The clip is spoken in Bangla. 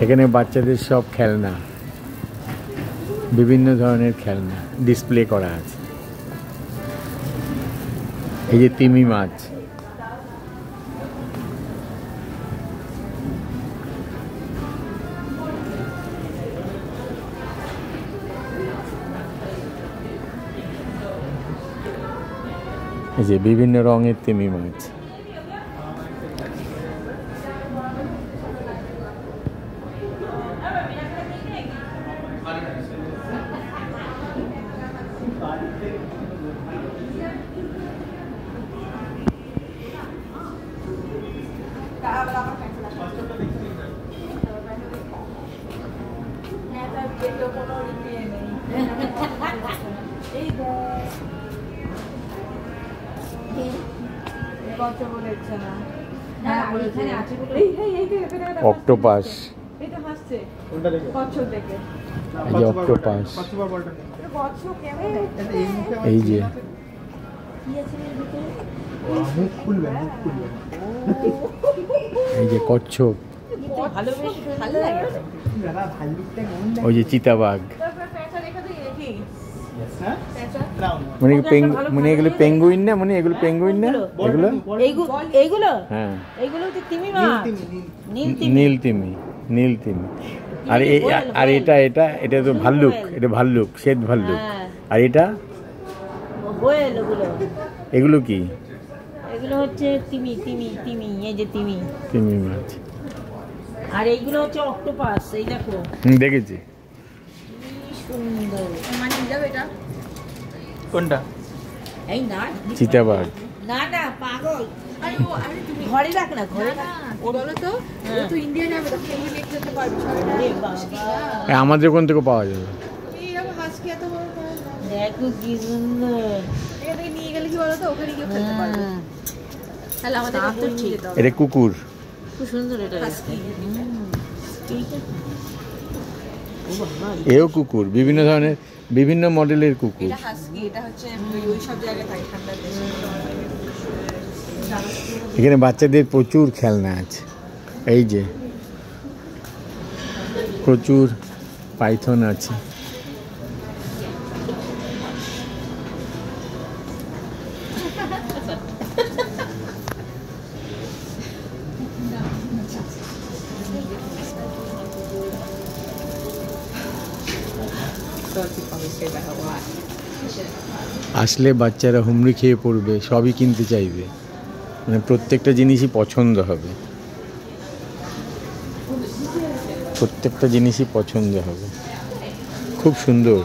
এখানে বাচ্চাদের সব খেলনা, বিভিন্ন ধরনের খেলনা ডিসপ্লে করা আছে। এই যে তিমি মাছ, এই যে বিভিন্ন রঙের তিমি মাছ। অক্টোপাস, এই যে অক্টোপাস, এই যে এই যে কচ্ছপ, ওই যে চিতাবাঘ, মানে এগুলো পেঙ্গুইন না, মানে এগুলো পেঙ্গুইন না, এগুলো এইগুলো হ্যাঁ এইগুলো তো তিমি মাছ, নীল তিমি, নীল তিমি। আর আর এটা এটা এটা তো ভাল্লুক, এটা ভাল্লুক, শ্বেত ভাল্লুক। আর এটা হোয়েল, ওগুলো এগুলো কি? এগুলো হচ্ছে তিমি, তিমি তিমি, এই যে তিমি, তিমি মাছ। আর এইগুলো হচ্ছে অক্টোপাস। এই দেখো, দেখেছি। সুন্দর। মানে যাবে এটা কোনটা? এই না চিতাবাঘ। না না পাগল, আরে ও, আরে তুমি ঘরে রাখ না, ঘরে রাখ। ও বলো তো, ও তো ইন্ডিয়া যাবে, তখন এগুলো নিয়ে যেতে পারবে আরে বাবা, আমাদের কোন থেকে পাওয়া যাবে? এই আবার হাসকি এত বড় পাওয়া যায়। দেখো কি সুন্দর। এখান থেকে নিয়ে গেলে কি বলো তো, ওখানে গিয়ে খেলতে পারবে। তাহলে আমাদের তা তো বই নিয়ে যেতে হবে। এটা কুকুর। খুব সুন্দর এটা। হাসকি। এও কুকুর, বিভিন্ন ধরনের, বিভিন্ন মডেলের কুকুর। এটা হাসকি, এটা হচ্ছে ওই সব জায়গায় থাকে ঠান্ডা দেশে। এখানে বাচ্চাদের প্রচুর খেলনা আছে। এই যে প্রচুর পাইথন আছে। আসলে বাচ্চারা হুমড়ি খেয়ে পড়বে, সবই কিনতে চাইবে, মানে প্রত্যেকটা জিনিসই পছন্দ হবে, প্রত্যেকটা জিনিসই পছন্দ হবে। খুব সুন্দর।